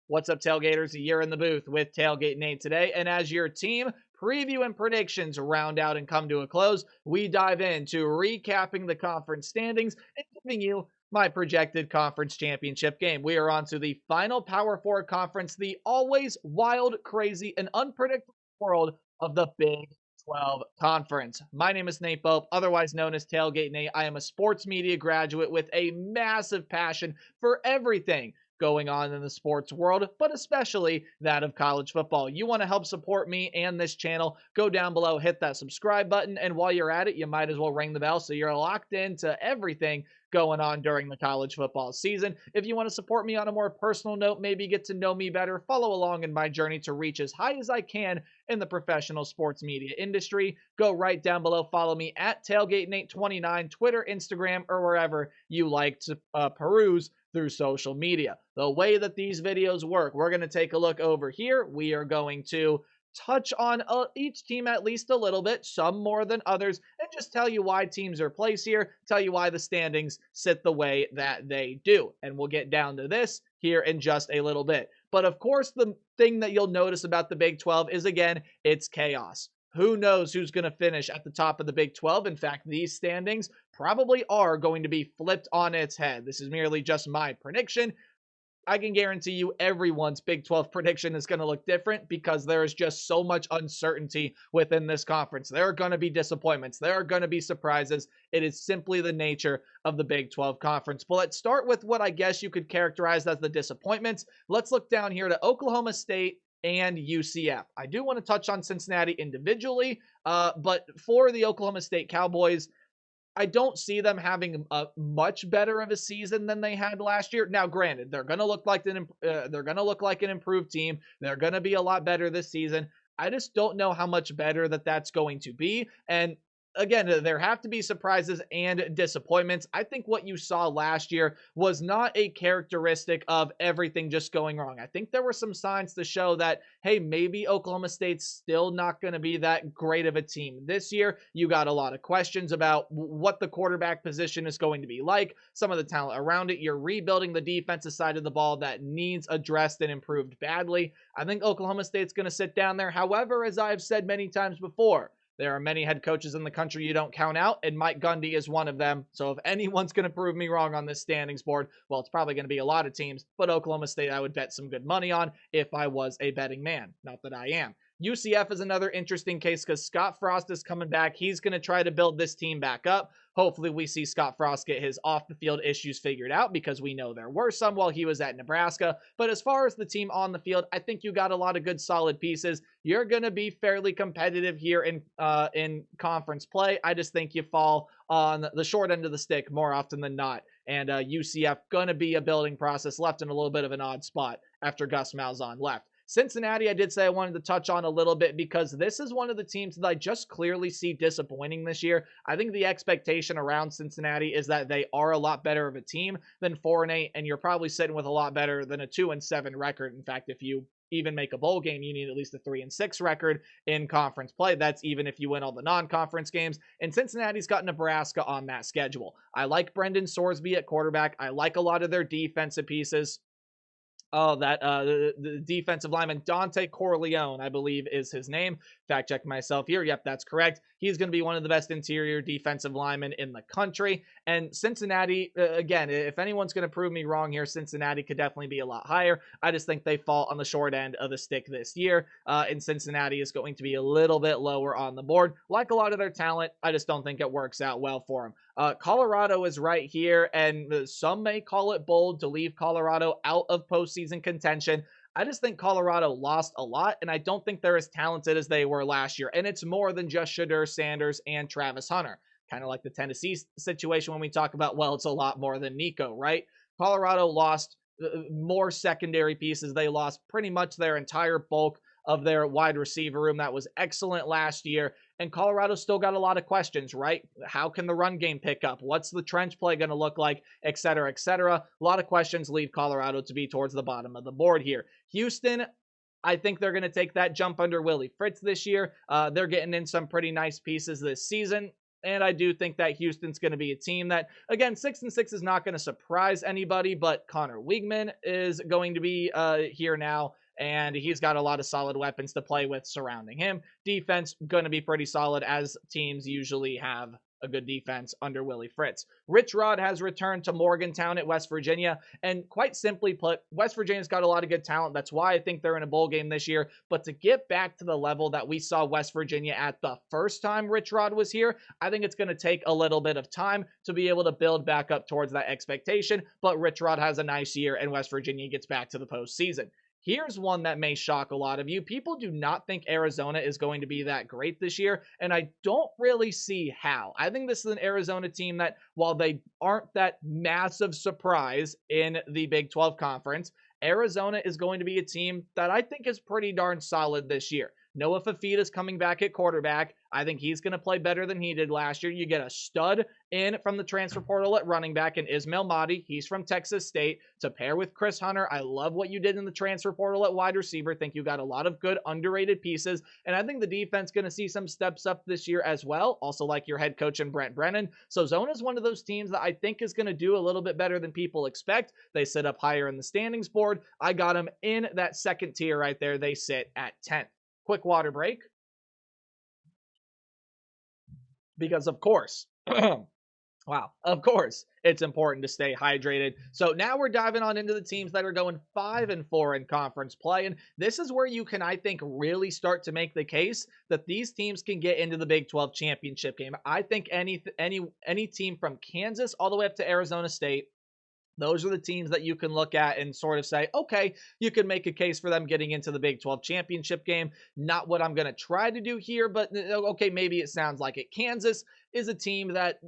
What's up, Tailgaters? You're in the booth with Tailgate Nate today, and as your team preview and predictions round out and come to a close, we dive into recapping the conference standings and giving you my projected conference championship game. We are on to the final Power Four conference, the always wild, crazy, and unpredictable world of the Big 12 Conference. My name is Nate Pope, otherwise known as Tailgate Nate. I am a sports media graduate with a massive passion for everything going on in the sports world, but especially that of college football. You want to help support me and this channel, go down below, hit that subscribe button, and while you're at it, you might as well ring the bell so you're locked into everything going on during the college football season. If you want to support me on a more personal note, maybe get to know me better, follow along in my journey to reach as high as I can in the professional sports media industry, go right down below, follow me at TailgateNate29, Twitter, Instagram, or wherever you like to peruse through social media. The way that these videos work, we're going to take a look over here. We are going to touch on each team at least a little bit, some more than others, and just tell you why teams are placed here, tell you why the standings sit the way that they do. And we'll get down to this here in just a little bit. But of course, the thing that you'll notice about the Big 12 is, again, it's chaos. Who knows who's going to finish at the top of the Big 12? In fact, these standings probably are going to be flipped on its head. This is merely just my prediction. I can guarantee you everyone's Big 12 prediction is going to look different because there is just so much uncertainty within this conference. There are going to be disappointments. There are going to be surprises. It is simply the nature of the Big 12 conference. But let's start with what I guess you could characterize as the disappointments. Let's look down here to Oklahoma State and UCF. I do want to touch on Cincinnati individually, but for the Oklahoma State Cowboys, I don't see them having a much better of a season than they had last year. Now, granted, they're going to look like an improved team. They're going to be a lot better this season. I just don't know how much better that's going to be. And again, there have to be surprises and disappointments. I think what you saw last year was not a characteristic of everything just going wrong. I think there were some signs to show that, hey, maybe Oklahoma State's still not going to be that great of a team. This year, you got a lot of questions about what the quarterback position is going to be like, some of the talent around it. You're rebuilding the defensive side of the ball that needs addressed and improved badly. I think Oklahoma State's going to sit down there. However, as I've said many times before, there are many head coaches in the country you don't count out, and Mike Gundy is one of them. So if anyone's going to prove me wrong on this standings board, well, it's probably going to be a lot of teams, but Oklahoma State I would bet some good money on if I was a betting man. Not that I am. UCF is another interesting case because Scott Frost is coming back. He's going to try to build this team back up. Hopefully we see Scott Frost get his off-the-field issues figured out because we know there were some while he was at Nebraska. But as far as the team on the field, I think you got a lot of good solid pieces. You're going to be fairly competitive here in conference play. I just think you fall on the short end of the stick more often than not. And UCF going to be a building process left in a little bit of an odd spot after Gus Malzahn left. Cincinnati, I did say I wanted to touch on a little bit because this is one of the teams that I just clearly see disappointing this year. I think the expectation around Cincinnati is that they are a lot better of a team than 4-8, and you're probably sitting with a lot better than a 2-7 record. In fact, if you even make a bowl game, you need at least a 3-6 record in conference play. That's even if you win all the non-conference games. And Cincinnati's got Nebraska on that schedule. I like Brendan Sorsby at quarterback. I like a lot of their defensive pieces. The defensive lineman, Dante Corleone, I believe is his name. Fact check myself here. Yep, that's correct. He's going to be one of the best interior defensive linemen in the country. And Cincinnati, again, if anyone's going to prove me wrong here, Cincinnati could definitely be a lot higher. I just think they fall on the short end of the stick this year. And Cincinnati is going to be a little bit lower on the board. Like a lot of their talent, I just don't think it works out well for them. Colorado is right here, and some may call it bold to leave Colorado out of postseason contention. I just think Colorado lost a lot, and I don't think they're as talented as they were last year. And it's more than just Shedeur Sanders and Travis Hunter. Kind of like the Tennessee situation when we talk about, well, it's a lot more than Nico, right? Colorado lost more secondary pieces. They lost pretty much their entire bulk of their wide receiver room that was excellent last year. And Colorado still got a lot of questions, right? How can the run game pick up? What's the trench play going to look like? Et cetera, et cetera. A lot of questions leave Colorado to be towards the bottom of the board here. Houston, I think they're going to take that jump under Willie Fritz this year. They're getting in some pretty nice pieces this season. And I do think that Houston's going to be a team that, again, 6-6 is not going to surprise anybody, but Connor Weigman is going to be here now, and he's got a lot of solid weapons to play with surrounding him. Defense going to be pretty solid, as teams usually have a good defense under Willie Fritz. Rich Rod has returned to Morgantown at West Virginia, and quite simply put, West Virginia's got a lot of good talent. That's why I think they're in a bowl game this year. But to get back to the level that we saw West Virginia at the first time Rich Rod was here, I think it's going to take a little bit of time to be able to build back up towards that expectation. But Rich Rod has a nice year, and West Virginia gets back to the postseason. Here's one that may shock a lot of you. People do not think Arizona is going to be that great this year, and I don't really see how. I think this is an Arizona team that, while they aren't that massive surprise in the Big 12 Conference, Arizona is going to be a team that I think is pretty darn solid this year. Noah Fafita is coming back at quarterback. I think he's going to play better than he did last year. You get a stud in from the transfer portal at running back in Ismail Mahdi. He's from Texas State. To pair with Chris Hunter, I love what you did in the transfer portal at wide receiver. Think you got a lot of good underrated pieces. And I think the defense is going to see some steps up this year as well. Also like your head coach in Brent Brennan. So Zona is one of those teams that I think is going to do a little bit better than people expect. They sit up higher in the standings board. I got them in that second tier right there. They sit at 10th. Quick water break. Because of course, wow, of course, it's important to stay hydrated. So now we're diving on into the teams that are going 5-4 in conference play. And this is where you can, I think, really start to make the case that these teams can get into the Big 12 championship game. I think any team from Kansas all the way up to Arizona State, those are the teams that you can look at and sort of say, okay, you can make a case for them getting into the Big 12 championship game. Not what I'm going to try to do here, but okay, maybe it sounds like it. Kansas is a team that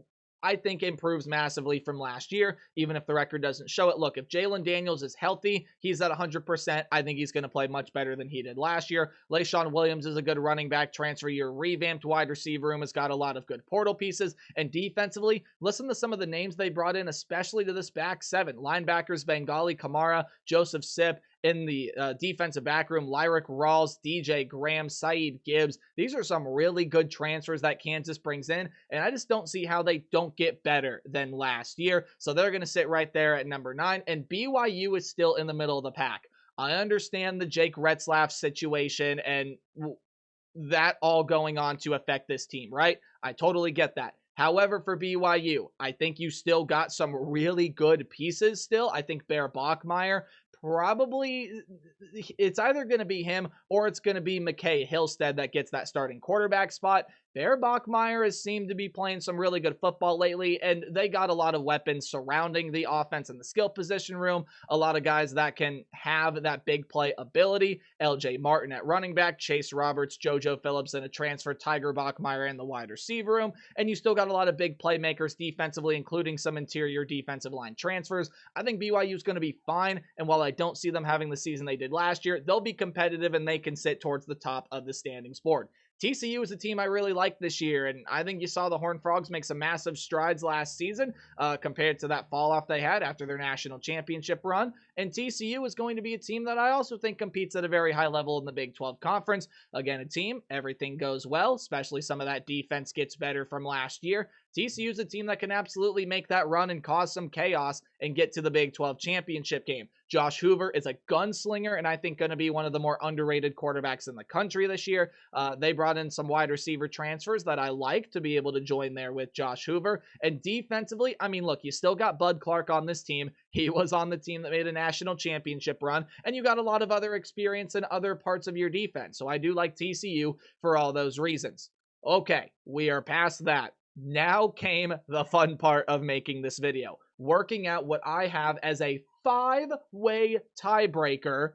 I think improves massively from last year, even if the record doesn't show it. Look, if Jalen Daniels is healthy, he's at 100%. I think he's going to play much better than he did last year. LaShawn Williams is a good running back transfer year. Revamped wide receiver room has got a lot of good portal pieces. And defensively, listen to some of the names they brought in, especially to this back seven. Linebackers, Bengali Kamara, Joseph Sipp. In the defensive back room, Lyric Rawls, DJ Graham, Saeed Gibbs. These are some really good transfers that Kansas brings in, and I just don't see how they don't get better than last year. So they're going to sit right there at number 9, and BYU is still in the middle of the pack. I understand the Jake Retzlaff situation and that all going on to affect this team, right? I totally get that. However, for BYU, I think you still got some really good pieces still. I think Bear Bachmeier, probably it's either going to be him or it's going to be McKay Hillstead that gets that starting quarterback spot. Bear Bachmeier has seemed to be playing some really good football lately, and they got a lot of weapons surrounding the offense in the skill position room. A lot of guys that can have that big play ability. LJ Martin at running back, Chase Roberts, JoJo Phillips in a transfer, Tiger Bachmeier in the wide receiver room, and you still got a lot of big playmakers defensively, including some interior defensive line transfers. I think BYU is going to be fine, and while I don't see them having the season they did last year, they'll be competitive and they can sit towards the top of the standings board. TCU is a team I really like this year, and I think you saw the Horned Frogs make some massive strides last season compared to that fall-off they had after their national championship run. And TCU is going to be a team that I also think competes at a very high level in the Big 12 Conference. Again, a team, everything goes well, especially some of that defense gets better from last year. TCU is a team that can absolutely make that run and cause some chaos and get to the Big 12 championship game. Josh Hoover is a gunslinger and I think going to be one of the more underrated quarterbacks in the country this year. They brought in some wide receiver transfers that I like to be able to join there with Josh Hoover. And defensively, I mean, look, you still got Bud Clark on this team. He was on the team that made a national championship run, and you got a lot of other experience in other parts of your defense. So I do like TCU for all those reasons. Okay, we are past that. Now came the fun part of making this video, working out what I have as a 5-way tiebreaker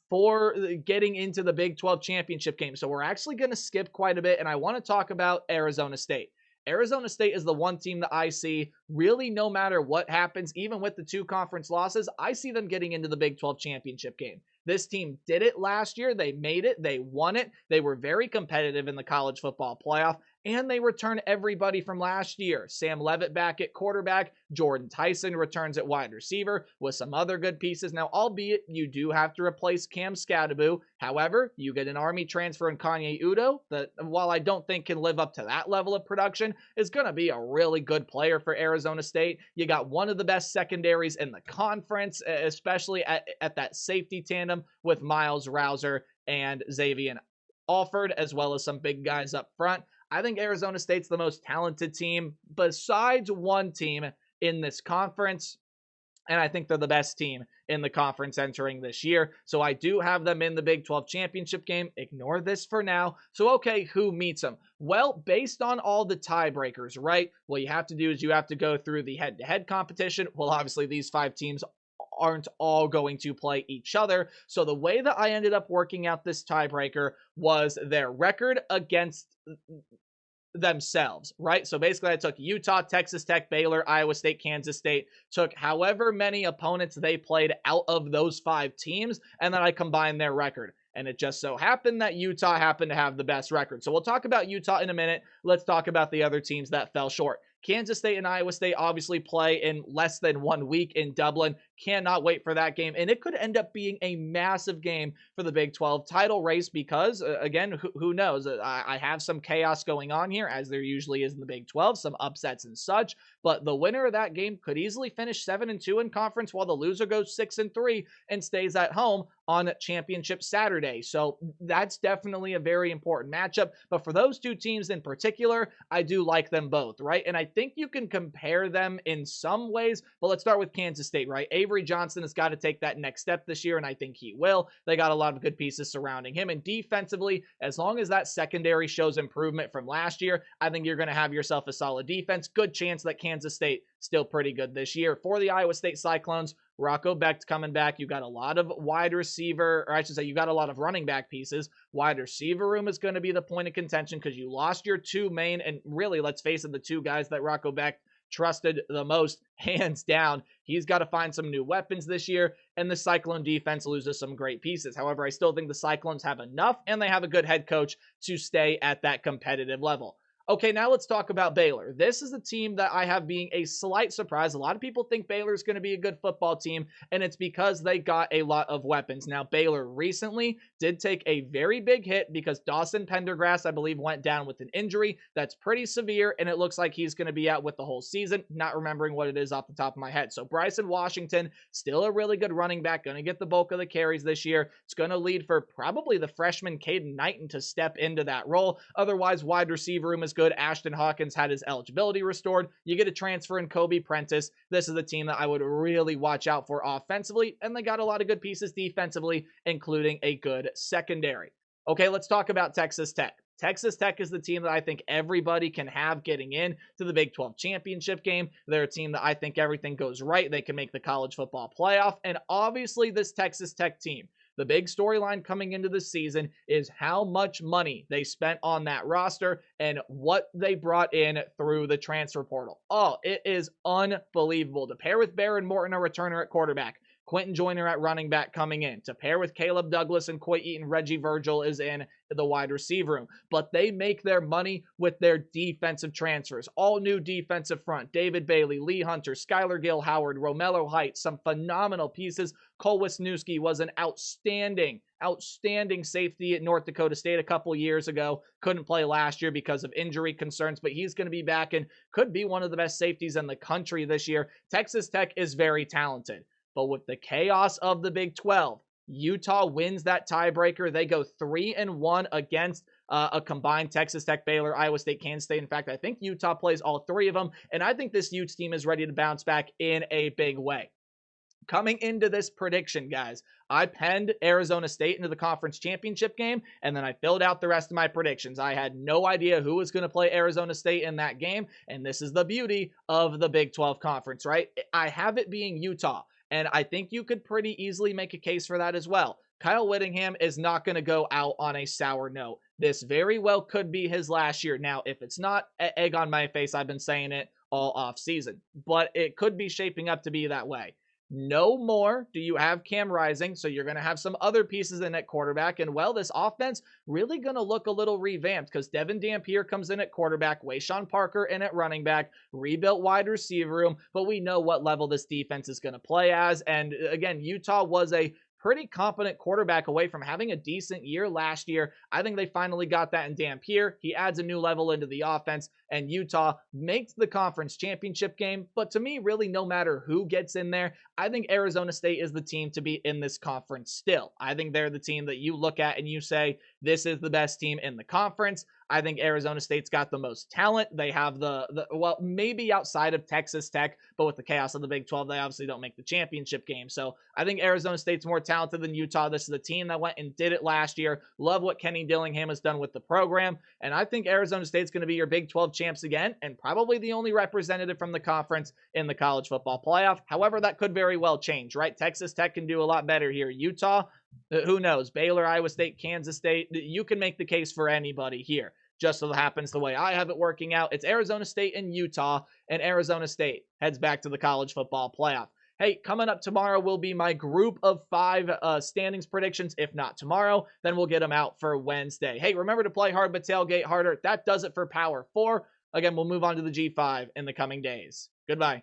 for getting into the Big 12 championship game. So we're actually going to skip quite a bit, and I want to talk about Arizona State. Arizona State is the one team that I see really no matter what happens, even with the 2 conference losses, I see them getting into the Big 12 championship game. This team did it last year. They made it. They won it. They were very competitive in the college football playoff. and they return everybody from last year. Sam Levitt back at quarterback, Jordan Tyson returns at wide receiver with some other good pieces. Now, albeit you do have to replace Cam Scadaboo. However, you get an Army transfer in Kanye Udo that, while I don't think can live up to that level of production, is going to be a really good player for Arizona State. You got one of the best secondaries in the conference, especially at that safety tandem with Miles Rouser and Xavier Alford, as well as some big guys up front. I think Arizona State's the most talented team besides one team in this conference, and I think they're the best team in the conference entering this year. So I do have them in the Big 12 championship game. Ignore this for now. So, okay, who meets them? Well, based on all the tiebreakers, right? What you have to do is you have to go through the head-to-head competition. Well, obviously, these 5 teams aren't all going to play each other. So the way that I ended up working out this tiebreaker was their record against themselves, right? So basically I took Utah, Texas Tech, Baylor, Iowa State, Kansas State, took however many opponents they played out of those 5 teams, and then I combined their record. And it just so happened that Utah happened to have the best record. So we'll talk about Utah in a minute. Let's talk about the other teams that fell short. Kansas State and Iowa State obviously play in less than 1 week in Dublin. Cannot wait for that game. And it could end up being a massive game for the Big 12 title race because, again, who knows? I have some chaos going on here, as there usually is in the Big 12, some upsets and such. But the winner of that game could easily finish 7-2 in conference, while the loser goes 6-3 and stays at home on championship Saturday. So that's definitely a very important matchup. But for those 2 teams in particular, I do like them both, right? And I think you can compare them in some ways, but let's start with Kansas State, right? Avery Johnson has got to take that next step this year, and I think he will. They got a lot of good pieces surrounding him, and defensively, as long as that secondary shows improvement from last year, I think you're going to have yourself a solid defense. Good chance that Kansas State still pretty good this year. For the Iowa State Cyclones, Rocco Becht coming back. You got a lot of wide receiver, or I should say you got a lot of running back pieces. Wide receiver room is going to be the point of contention because you lost your 2 main, and really, let's face it, the 2 guys that Rocco Becht trusted the most, hands down. He's got to find some new weapons this year, and the Cyclone defense loses some great pieces. However, I still think the Cyclones have enough, and they have a good head coach to stay at that competitive level. Okay, now let's talk about Baylor. This is a team that I have being a slight surprise. A lot of people think Baylor's going to be a good football team, and it's because they got a lot of weapons. Now, Baylor recently did take a very big hit because Dawson Pendergrass, I believe, went down with an injury that's pretty severe, and it looks like he's going to be out with the whole season, not remembering what it is off the top of my head. So Bryson Washington, still a really good running back, going to get the bulk of the carries this year. It's going to lead for probably the freshman Caden Knighton to step into that role. Otherwise, wide receiver room is good. Ashton Hawkins had his eligibility restored. You get a transfer in Kobe Prentice. This is a team that I would really watch out for offensively, and they got a lot of good pieces defensively, including a good secondary. Okay, let's talk about Texas Tech. Texas Tech is the team that I think everybody can have getting in to the Big 12 championship game. They're a team that I think everything goes right. They can make the college football playoff, and obviously this Texas Tech team, the big storyline coming into the season is how much money they spent on that roster and what they brought in through the transfer portal. Oh, it is unbelievable. To pair with Baron Morton, a returner at quarterback, Quentin Joyner at running back coming in. To pair with Caleb Douglas and Coy Eaton, Reggie Virgil is in the wide receiver room. But they make their money with their defensive transfers. All new defensive front. David Bailey, Lee Hunter, Skylar Gill Howard, Romello Heights, some phenomenal pieces. Cole Wisniewski was an outstanding safety at North Dakota State a couple years ago. Couldn't play last year because of injury concerns, but he's going to be back and could be one of the best safeties in the country this year. Texas Tech is very talented. But with the chaos of the Big 12, Utah wins that tiebreaker. They go 3-1 against a combined Texas Tech, Baylor, Iowa State, Kansas State. In fact, I think Utah plays all 3 of them, and I think this Utes team is ready to bounce back in a big way. Coming into this prediction, guys, I penned Arizona State into the conference championship game, and then I filled out the rest of my predictions. I had no idea who was going to play Arizona State in that game, and this is the beauty of the Big 12 conference, right? I have it being Utah. And I think you could pretty easily make a case for that as well. Kyle Whittingham is not going to go out on a sour note. This very well could be his last year. Now, if it's not, egg on my face, I've been saying it all off season. But it could be shaping up to be that way. No more do you have Cam Rising, so you're going to have some other pieces in at quarterback. And well, this offense really going to look a little revamped because Devin Dampier comes in at quarterback, Wayshawn Parker in at running back, rebuilt wide receiver room, but we know what level this defense is going to play as. And again, Utah was a pretty competent quarterback away from having a decent year last year. I think they finally got that in Dampier. He adds a new level into the offense, and Utah makes the conference championship game. But to me, really, no matter who gets in there, I think Arizona State is the team to be in this conference still. I think they're the team that you look at and you say, this is the best team in the conference. I think Arizona State's got the most talent. They have well, maybe outside of Texas Tech, but with the chaos of the Big 12, they obviously don't make the championship game. So I think Arizona State's more talented than Utah. This is a team that went and did it last year. Love what Kenny Dillingham has done with the program. And I think Arizona State's going to be your Big 12 champs again, and probably the only representative from the conference in the college football playoff. However, that could very well change, right? Texas Tech can do a lot better here. Utah, who knows? Baylor, Iowa State, Kansas State. You can make the case for anybody here. Just so happens the way I have it working out, it's Arizona State and Utah, and Arizona State heads back to the college football playoff. Hey, coming up tomorrow will be my group of 5 standings predictions. If not tomorrow, then we'll get them out for Wednesday. Hey, remember to play hard but tailgate harder. That does it for Power 4. Again, we'll move on to the G5 in the coming days. Goodbye.